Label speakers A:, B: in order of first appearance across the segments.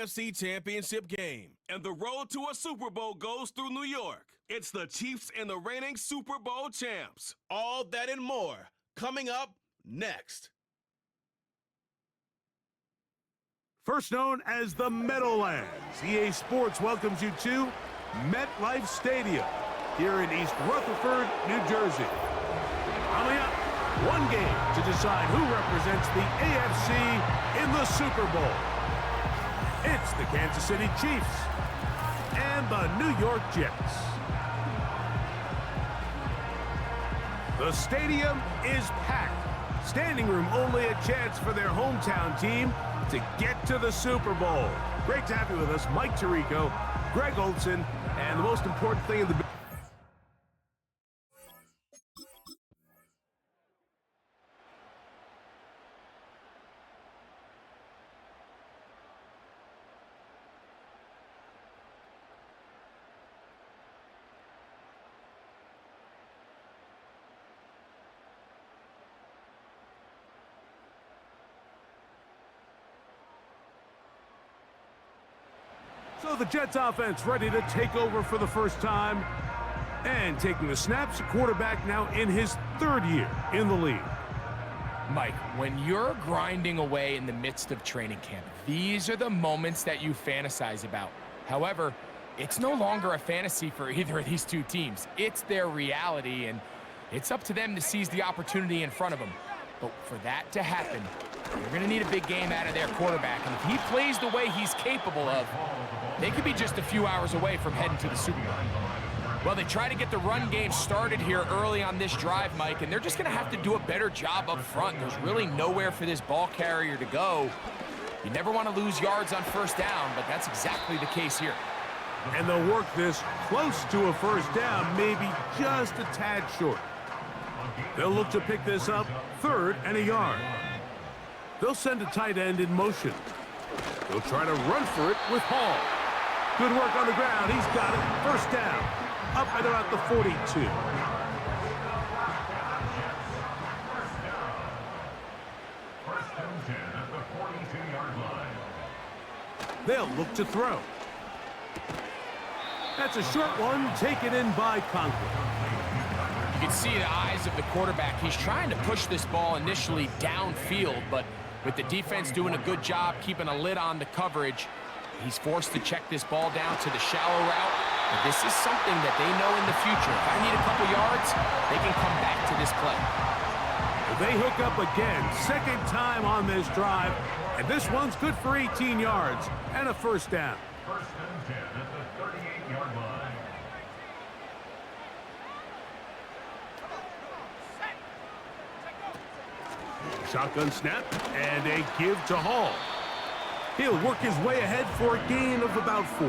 A: AFC Championship game, and the road to a Super Bowl goes through New York. It's the Chiefs and the reigning Super Bowl champs. All that and more coming up next.
B: First known as the Meadowlands, EA Sports welcomes you to MetLife Stadium here in East Rutherford, New Jersey. Coming up, one game to decide who represents the AFC in the Super Bowl. It's the Kansas City Chiefs and the New York Jets. The stadium is packed. Standing room only a chance for their hometown team to get to the Super Bowl. Great to have you with us, Mike Tirico, Greg Olson, and the most important thing in the So the Jets offense ready to take over for the first time. And taking the snaps, quarterback now in his third year in the league.
C: Mike, when you're grinding away in the midst of training camp, these are the moments that you fantasize about. However, it's no longer a fantasy for either of these two teams. It's their reality, and it's up to them to seize the opportunity in front of them. But for that to happen, they're going to need a big game out of their quarterback. And if he plays the way he's capable of, they could be just a few hours away from heading to the Super Bowl. Well, they try to get the run game started here early on this drive, Mike, and they're just going to have to do a better job up front. There's really nowhere for this ball carrier to go. You never want to lose yards on first down, but that's exactly the case here.
B: And they'll work this close to a first down, maybe just a tad short. They'll look to pick this up, 3rd and a yard. They'll send a tight end in motion. They'll try to run for it with Hall. Good work on the ground. He's got it. First down. Up at about the 42.
D: First and 10 at the 42-yard line.
B: They'll look to throw. That's a short one taken in by Conklin.
C: You can see the eyes of the quarterback. He's trying to push this ball initially downfield, but with the defense doing a good job keeping a lid on the coverage, he's forced to check this ball down to the shallow route. But this is something that they know in the future. If I need a couple yards, they can come back to this play.
B: They hook up again, second time on this drive, and this one's good for 18 yards and a first down.
D: First and 10 at the 38-yard line.
B: Shotgun snap and a give to Hall. He'll work his way ahead for a gain of about 4.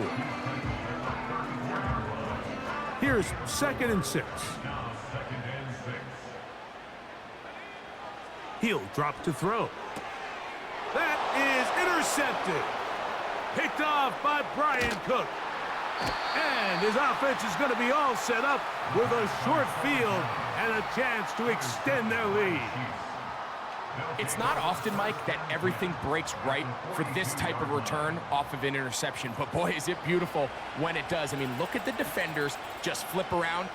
B: Here's 2nd and 6.
D: Now 2nd and 6.
B: He'll drop to throw. That is intercepted. Picked off by Brian Cook. And his offense is going to be all set up with a short field and a chance to extend their lead.
C: It's not often, Mike, that everything breaks right for this type of return off of an interception. But, boy, is it beautiful when it does. I mean, look at the defenders just flip around.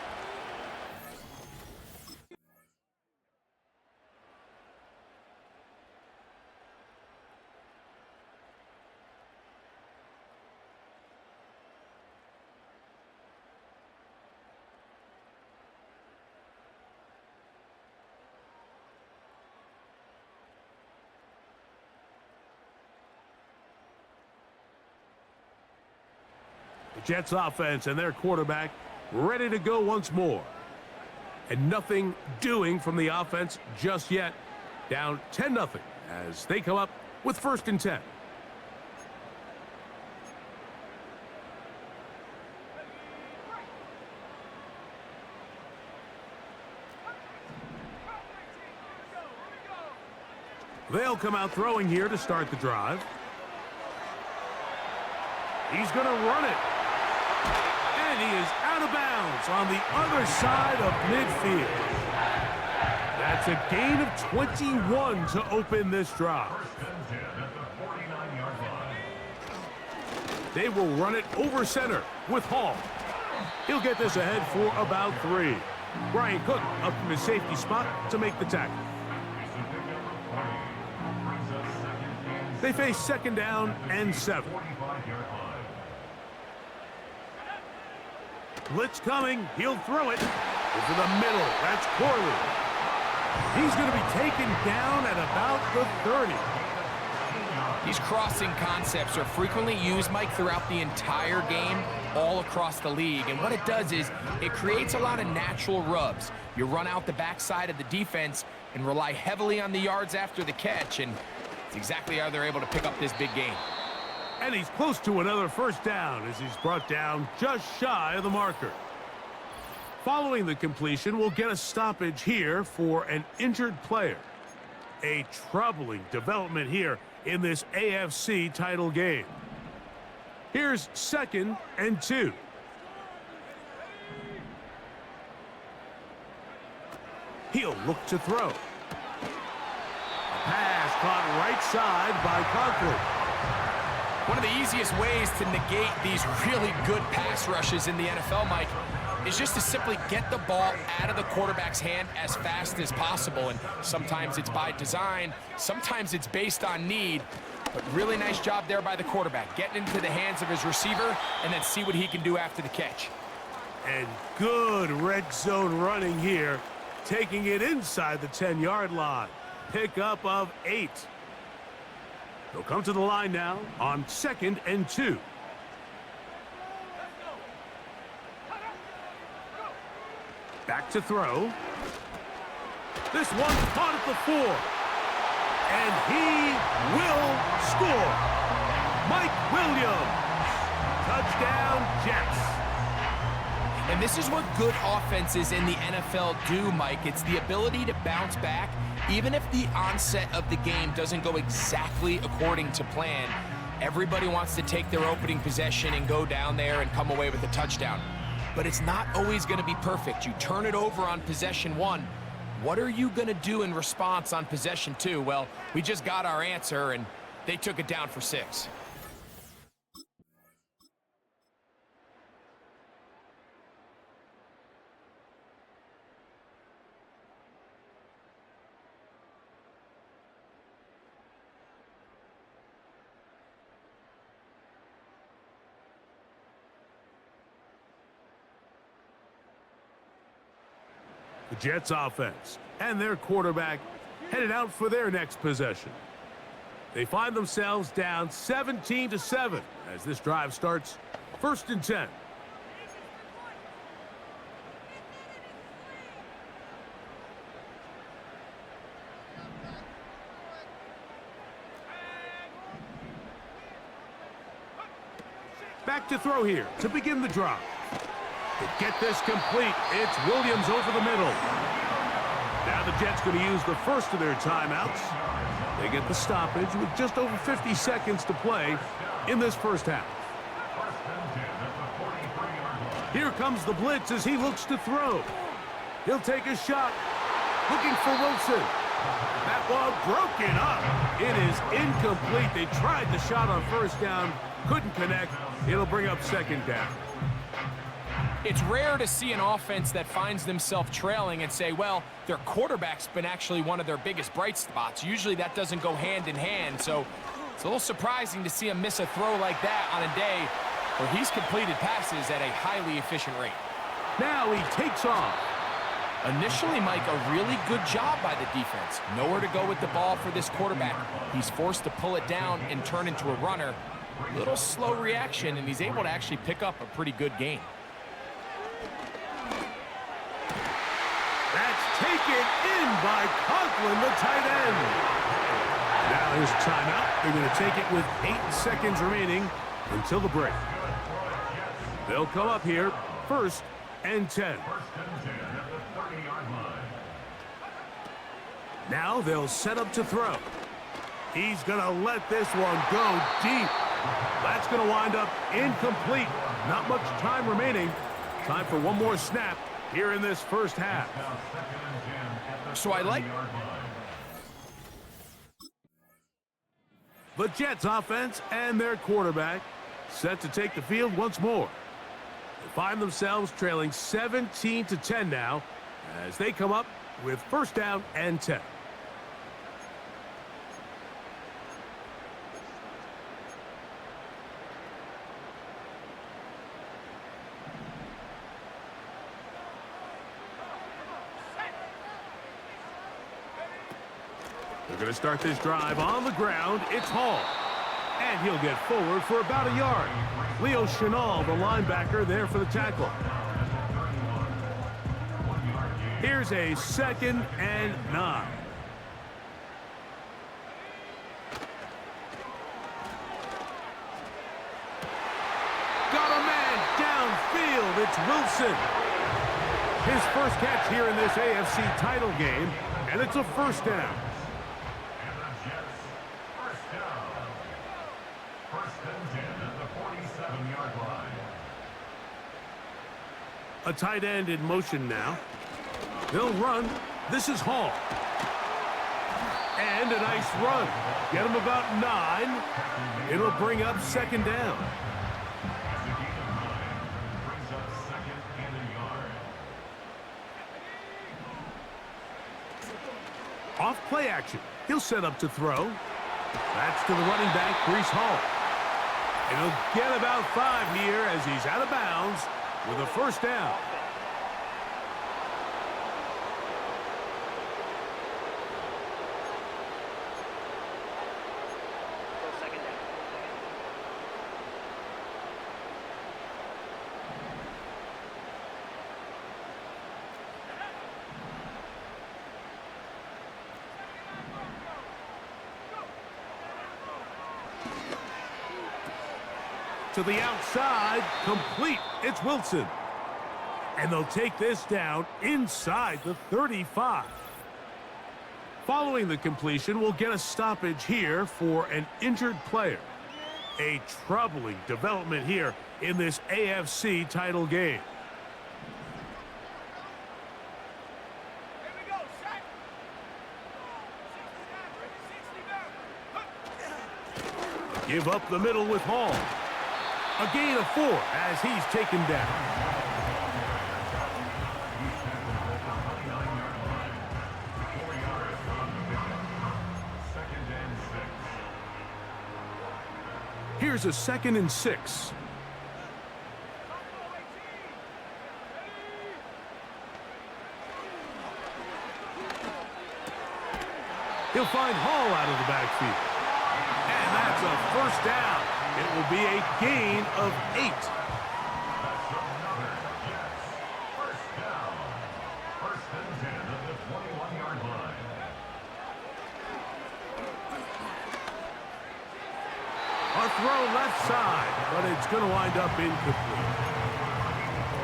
B: The Jets offense and their quarterback ready to go once more. And nothing doing from the offense just yet. Down 10-0 as they come up with 1st and 10. They'll come out throwing here to start the drive. He's going to run it. And he is out of bounds on the other side of midfield. That's a gain of 21 to open this drive. They will run it over center with Hall. He'll get this ahead for about 3. Brian Cook up from his safety spot to make the tackle. They face 2nd down and 7. Blitz coming. He'll throw it over the middle. That's Corley. He's going to be taken down at about the 30.
C: These crossing concepts are frequently used, Mike, throughout the entire game, all across the league. And what it does is it creates a lot of natural rubs. You run out the backside of the defense and rely heavily on the yards after the catch, and it's exactly how they're able to pick up this big game.
B: And he's close to another 1st down as he's brought down just shy of the marker. Following the completion, we'll get a stoppage here for an injured player. A troubling development here in this AFC title game. Here's 2nd and 2. He'll look to throw. A pass caught right side by Conklin.
C: One of the easiest ways to negate these really good pass rushes in the NFL, Mike, is just to simply get the ball out of the quarterback's hand as fast as possible. And sometimes it's by design, sometimes it's based on need. But really nice job there by the quarterback, getting into the hands of his receiver and then see what he can do after the catch.
B: And good red zone running here, taking it inside the 10-yard line. Pickup of 8. They'll come to the line now on 2nd and 2. Back to throw. This one caught at the 4. And he will score. Mike Williams. Touchdown, Jets.
C: And this is what good offenses in the NFL do, Mike. It's the ability to bounce back, even if the onset of the game doesn't go exactly according to plan. Everybody wants to take their opening possession and go down there and come away with a touchdown. But it's not always going to be perfect. You turn it over on possession 1. What are you going to do in response on possession 2? Well, we just got our answer, and they took it down for 6.
B: The Jets offense and their quarterback headed out for their next possession. They find themselves down 17-7 as this drive starts 1st and 10. Back to throw here to begin the drive. To get this complete, it's Williams over the middle. Now the Jets going to use the first of their timeouts. They get the stoppage with just over 50 seconds to play in this first half. Here comes the blitz as he looks to throw. He'll take a shot, looking for Wilson. That ball broken up. It is incomplete. They tried the shot on 1st down, couldn't connect. It'll bring up 2nd down.
C: It's rare to see an offense that finds themselves trailing and say, well, their quarterback's been actually one of their biggest bright spots. Usually that doesn't go hand in hand, so it's a little surprising to see him miss a throw like that on a day where he's completed passes at a highly efficient rate.
B: Now he takes off.
C: Initially, Mike, a really good job by the defense. Nowhere to go with the ball for this quarterback. He's forced to pull it down and turn into a runner. Little slow reaction, and he's able to actually pick up a pretty good gain.
B: That's taken in by Conklin, the tight end. Now here's a timeout. They're going to take it with 8 seconds remaining until the break. They'll come up here 1st and 10. Now they'll set up to throw. He's going to let this one go deep. That's going to wind up incomplete. Not much time remaining. Time for one more snap here in this first half.
C: So I like
B: the Jets offense and their quarterback set to take the field once more. They find themselves trailing 17-10 now as they come up with first down and 10. They're going to start this drive on the ground. It's Hall. And he'll get forward for about a yard. Leo Chenal, the linebacker, there for the tackle. Here's a 2nd and 9. Got a man downfield. It's Wilson. His first catch here in this AFC title game, and it's a first down. A tight end in motion now. They'll run. This is Hall. And a nice run. Get him about 9. It'll bring up 2nd down. Off play action. He'll set up to throw. That's to the running back, Breece Hall. And he'll get about 5 here as he's out of bounds with a first down. To the outside, complete. It's Wilson. And they'll take this down inside the 35. Following the completion, we'll get a stoppage here for an injured player. A troubling development here in this AFC title game. Give up the middle with Hall. A gain of 4 as he's taken down. Here's a 2nd and 6. He'll find Hall out of the backfield. And that's a first down. It will be a gain of 8.
D: First and 10 at the 21-yard line.
B: A throw left side, but it's going to wind up incomplete.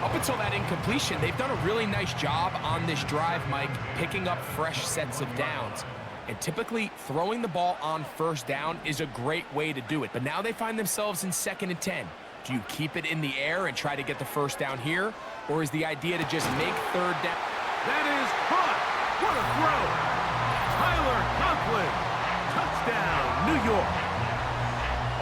C: Up until that incompletion, they've done a really nice job on this drive, Mike, picking up fresh sets of downs. And typically, throwing the ball on first down is a great way to do it. But now they find themselves in 2nd and 10. Do you keep it in the air and try to get the first down here? Or is the idea to just make 3rd down?
B: That is caught. What a throw. Tyler Conklin. Touchdown, New York.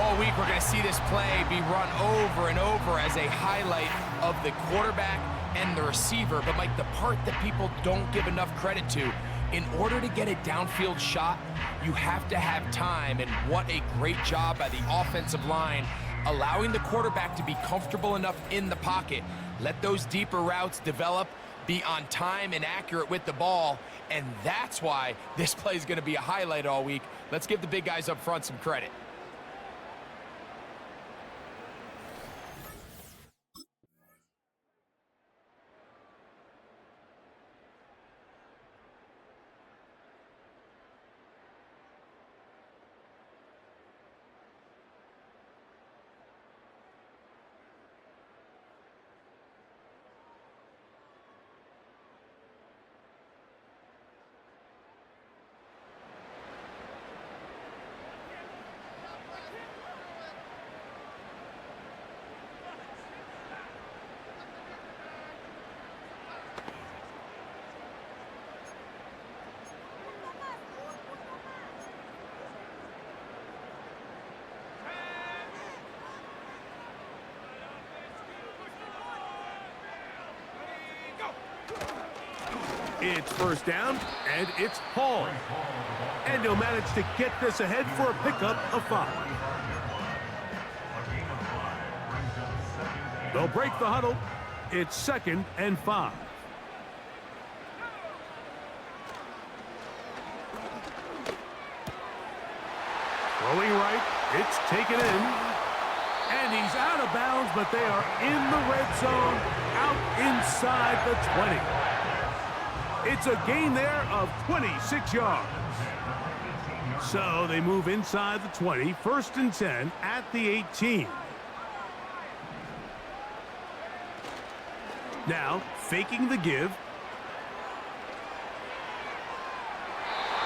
C: All week, we're going to see this play be run over and over as a highlight of the quarterback and the receiver. But, Mike, the part that people don't give enough credit to, in order to get a downfield shot, you have to have time, and what a great job by the offensive line, allowing the quarterback to be comfortable enough in the pocket. Let those deeper routes develop, be on time and accurate with the ball, and that's why this play is going to be a highlight all week. Let's give the big guys up front some credit.
B: It's first down, and it's Hall. And he'll manage to get this ahead for a pickup of 5. They'll break the huddle. It's 2nd and 5. Throwing right, it's taken in. And he's out of bounds, but they are in the red zone, out inside the 20. It's a gain there of 26 yards. So they move inside the 20, 1st and 10 at the 18. Now, faking the give.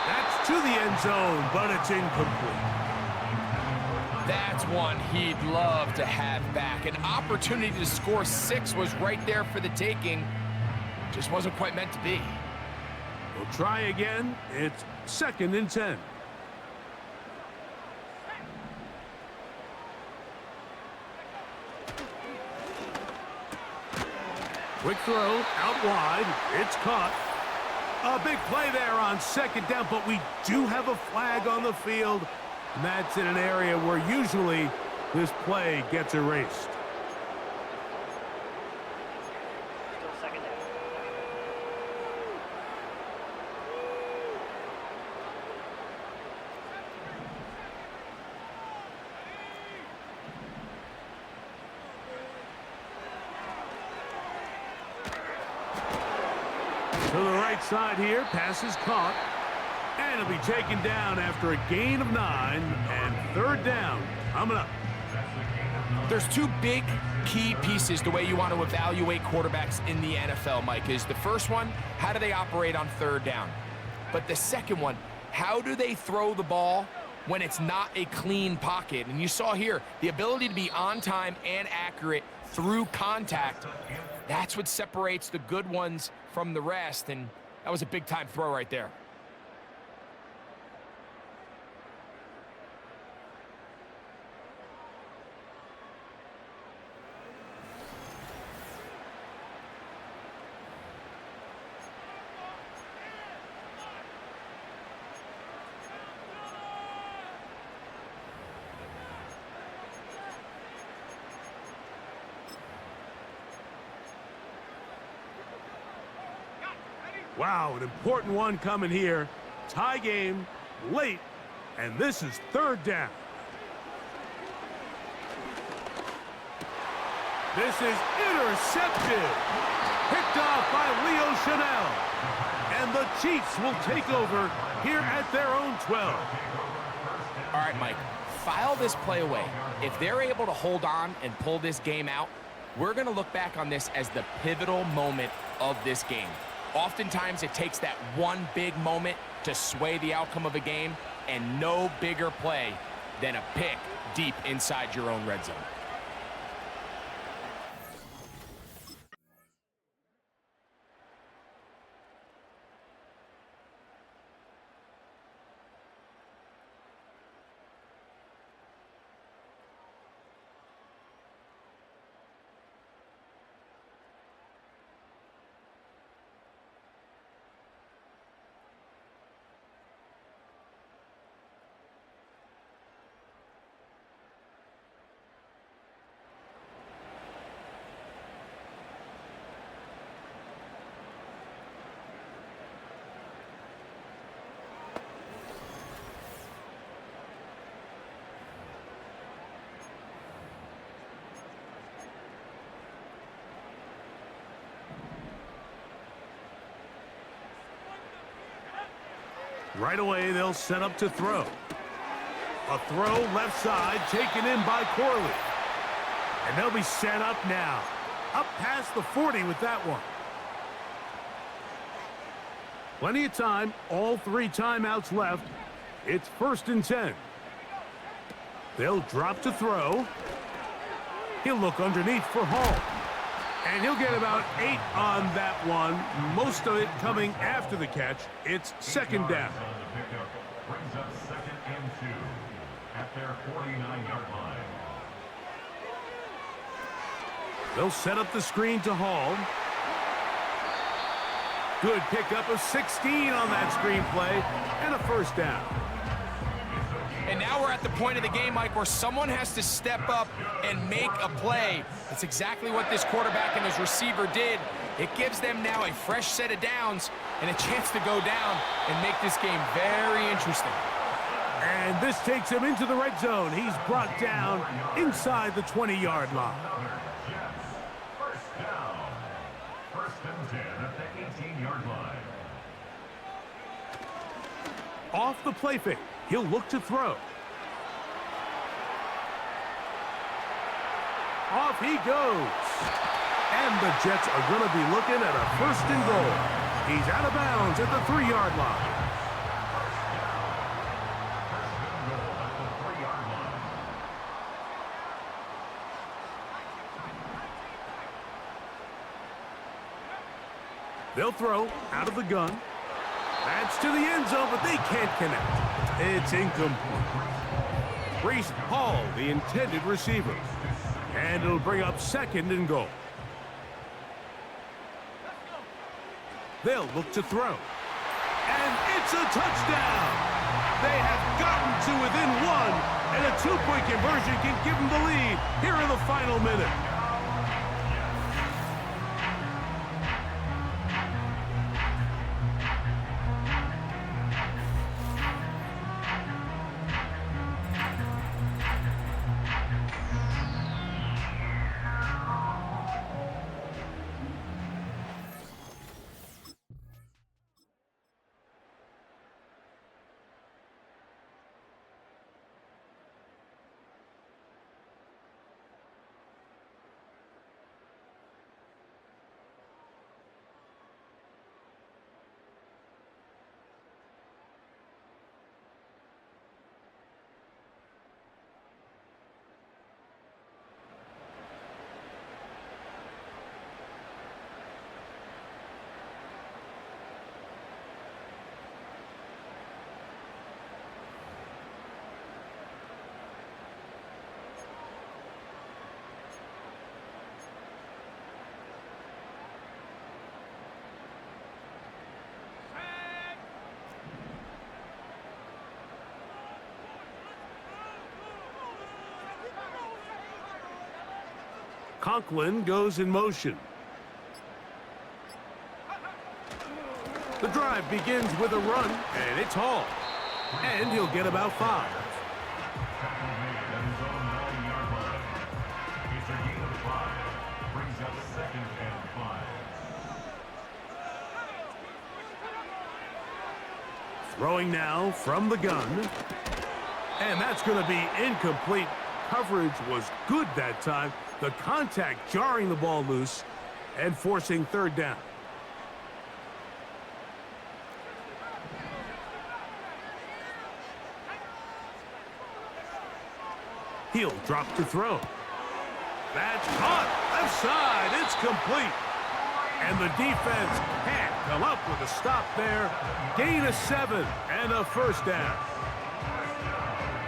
B: That's to the end zone, but it's incomplete.
C: That's one he'd love to have back. An opportunity to score 6 was right there for the taking. Just wasn't quite meant to be.
B: We'll try again. It's 2nd and 10. Quick throw, out wide. It's caught. A big play there on 2nd down, but we do have a flag on the field. And that's in an area where usually this play gets erased. To the right side here, pass is caught. And it'll be taken down after a gain of 9 and 3rd down. Coming up.
C: There's 2 big key pieces the way you want to evaluate quarterbacks in the NFL, Mike, is the first one, how do they operate on 3rd down? But the second one, how do they throw the ball when it's not a clean pocket? And you saw here, the ability to be on time and accurate through contact. That's what separates the good ones from the rest, and that was a big-time throw right there.
B: Wow, an important one coming here. Tie game, late, and this is 3rd down. This is intercepted. Picked off by Leo Chanel. And the Chiefs will take over here at their own 12.
C: All right, Mike, file this play away. If they're able to hold on and pull this game out, we're going to look back on this as the pivotal moment of this game. Oftentimes, it takes that one big moment to sway the outcome of a game, and no bigger play than a pick deep inside your own red zone.
B: Right away, they'll set up to throw. A throw left side taken in by Corley. And they'll be set up now. Up past the 40 with that one. Plenty of time. All 3 timeouts left. It's 1st and 10. They'll drop to throw. He'll look underneath for Hall. And he'll get about 8 on that one. Most of it coming after the catch. It's 2nd down.
D: Brings up 2nd and 2 at their 49-yard line.
B: They'll set up the screen to Hall. Good pickup of 16 on that screenplay, and a first down.
C: And now we're at the point of the game, Mike, where someone has to step up and make a play. That's exactly what this quarterback and his receiver did. It gives them now a fresh set of downs and a chance to go down and make this game very interesting.
B: And this takes him into the red zone. He's brought down inside the 20-yard line.
D: First down. First and 10 at the 18-yard line.
B: Off the play fake, he'll look to throw. Off he goes. And the Jets are going to be looking at a first and goal. He's out of bounds at the 3-yard line. They'll throw out of the gun. That's to the end zone, but they can't connect. It's incomplete. Breece Hall, the intended receiver. And it'll bring up second and goal. They'll look to throw. And it's a touchdown! They have gotten to within one, and a two-point conversion can give them the lead here in the final minute. Conklin goes in motion. The drive begins with a run, and it's Hall. And he'll get about 5.
D: It's a gain of 5. Brings up second and 5.
B: Throwing now from the gun. And that's going to be incomplete. Coverage was good that time. The contact jarring the ball loose and forcing third down. He'll drop to throw. That's caught. Left side. It's complete. And the defense can't come up with a stop there. Gain of 7 and a first down.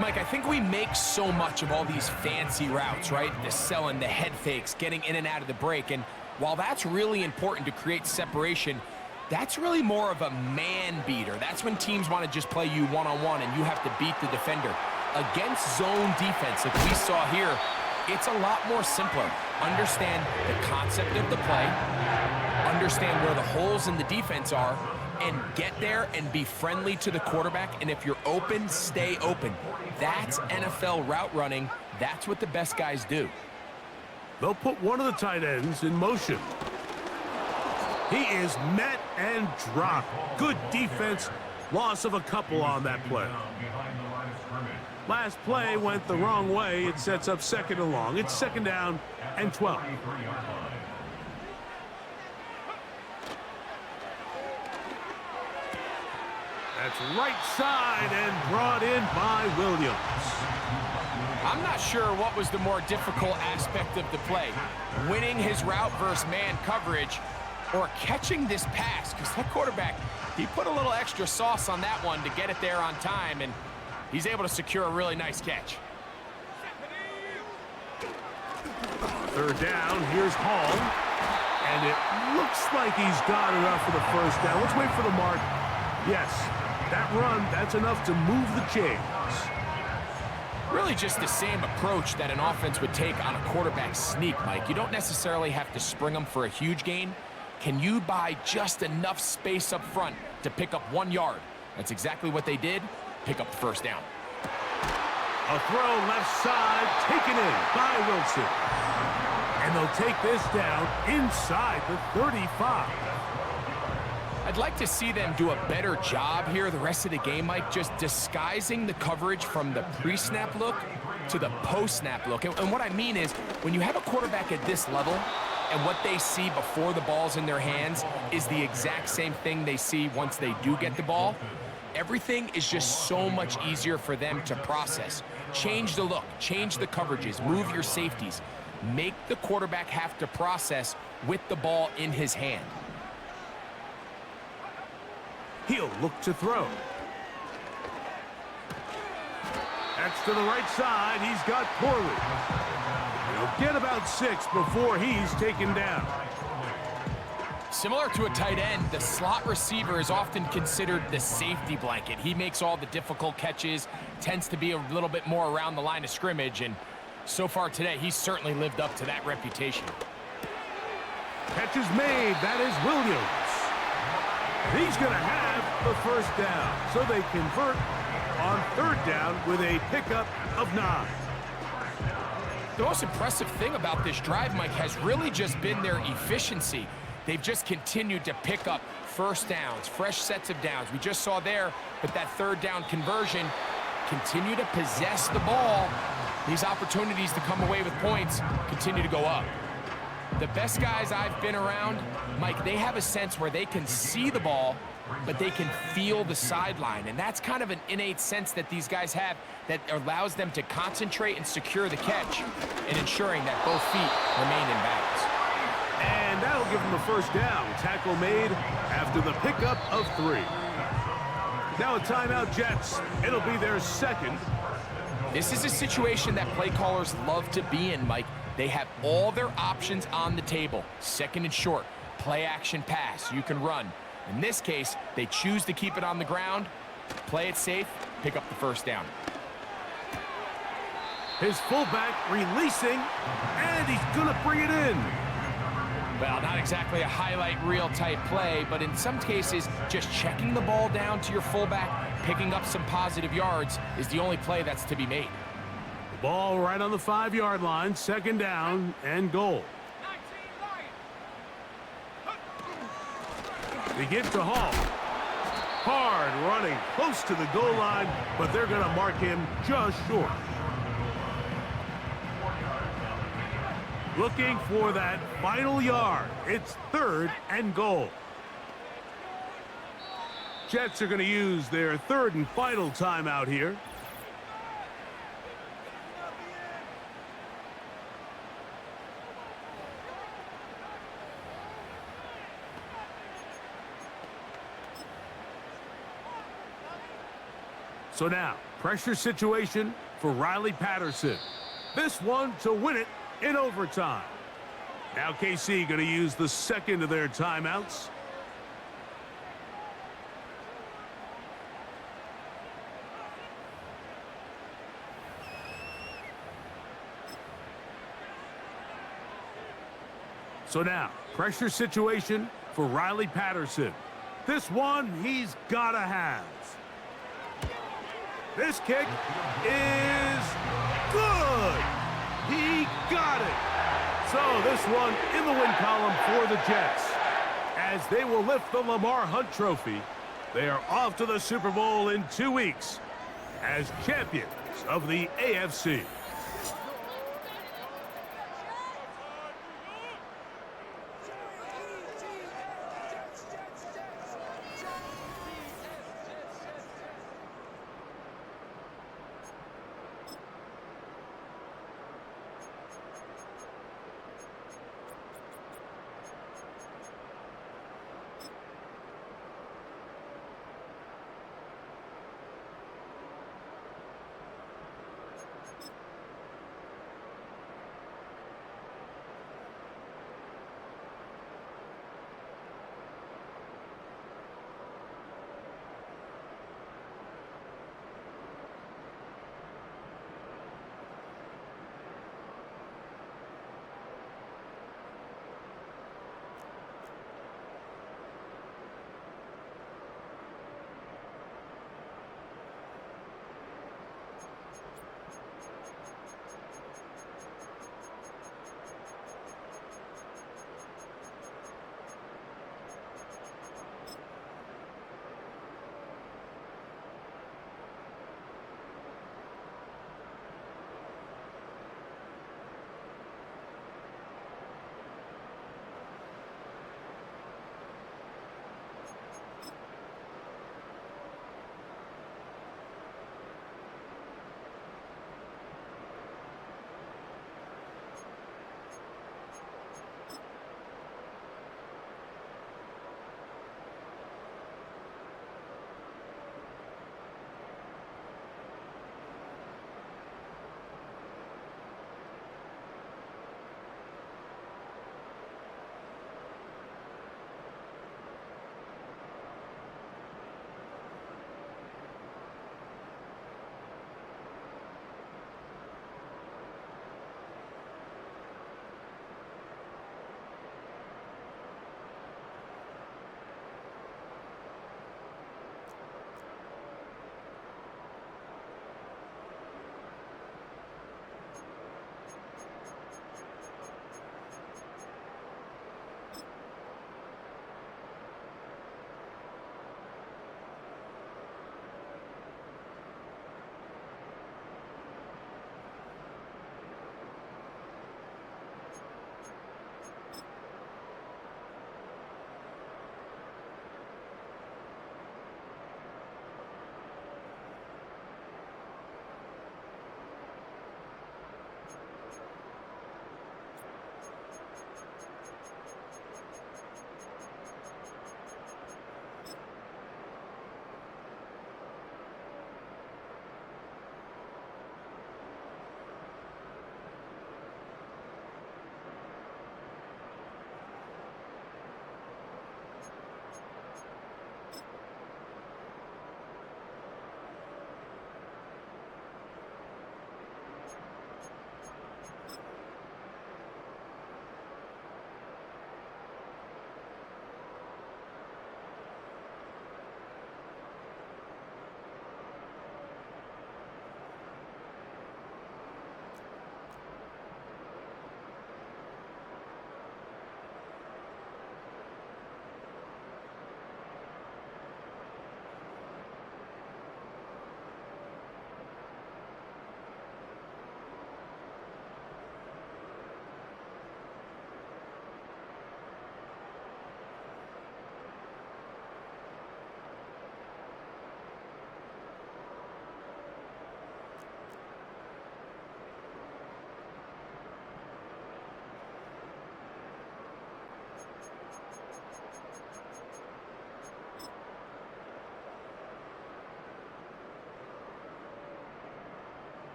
C: Mike, I think we make so much of all these fancy routes, right? The selling, the head fakes, getting in and out of the break. And while that's really important to create separation, that's really more of a man beater. That's when teams want to just play you one-on-one and you have to beat the defender. Against zone defense, like we saw here, it's a lot more simpler. Understand the concept of the play, understand where the holes in the defense are, and get there and be friendly to the quarterback. And if you're open, stay open. That's NFL route running. That's what the best guys do.
B: They'll put one of the tight ends in motion. He is met and dropped. Good defense. Loss of a couple on that play. Last play went the wrong way. It sets up second and long. It's second down and 12. That's right side and brought in by Williams.
C: I'm not sure what was the more difficult aspect of the play. Winning his route versus man coverage or catching this pass, because that quarterback, he put a little extra sauce on that one to get it there on time, and he's able to secure a really nice catch.
B: Third down, here's Hall. And it looks like he's got enough for the first down. Let's wait for the mark. Yes, that run, that's enough to move the chains.
C: Really just the same approach that an offense would take on a quarterback sneak, Mike. You don't necessarily have to spring them for a huge gain. Can you buy just enough space up front to pick up 1 yard? That's exactly what they did. Pick up the first down.
B: A throw left side, taken in by Wilson. And they'll take this down inside the 35.
C: I'd like to see them do a better job here the rest of the game, Mike, just disguising the coverage from the pre-snap look to the post-snap look. And what I mean is, when you have a quarterback at this level, and what they see before the ball's in their hands is the exact same thing they see once they do get the ball, everything is just so much easier for them to process. Change the look, change the coverages, move your safeties. Make the quarterback have to process with the ball in his hand.
B: He'll look to throw. That's to the right side. He's got Corley. He'll get about 6 before he's taken down.
C: Similar to a tight end, the slot receiver is often considered the safety blanket. He makes all the difficult catches, tends to be a little bit more around the line of scrimmage, and so far today, he's certainly lived up to that reputation.
B: Catch is made. That is Williams. He's going to have the first down, so they convert on 3rd down with a pickup of 9.
C: The most impressive thing about this drive, Mike, has really just been their efficiency. They've just continued to pick up first downs, fresh sets of downs. We just saw there with that 3rd down conversion, continue to possess the ball. These opportunities to come away with points continue to go up. The best guys I've been around, Mike, they have a sense where they can see the ball, but they can feel the sideline. And that's kind of an innate sense that these guys have that allows them to concentrate and secure the catch and ensuring that both feet remain in bounds.
B: And that'll give them the first down. Tackle made after the pickup of 3. Now a timeout, Jets. It'll be their 2nd.
C: This is a situation that play callers love to be in, Mike. They have all their options on the table. 2nd and short, play action pass, you can run. In this case, they choose to keep it on the ground, play it safe, pick up the first down.
B: His fullback releasing, and he's gonna bring it in.
C: Well, not exactly a highlight reel type play, but in some cases, just checking the ball down to your fullback, picking up some positive yards is the only play that's to be made.
B: Ball right on the 5-yard line, 2nd down and goal. They give to Hall. Hard running close to the goal line, but they're going to mark him just short. Looking for that final yard. It's 3rd and goal. Jets are going to use their 3rd and final timeout here. So now, pressure situation for Riley Patterson. This one to win it in overtime. Now KC going to use the 2nd of their timeouts. So now, pressure situation for Riley Patterson. This one he's got to have. This kick is good. He got it. So this one in the win column for the Jets. As they will lift the Lamar Hunt Trophy, they are off to the Super Bowl in 2 weeks as champions of the AFC.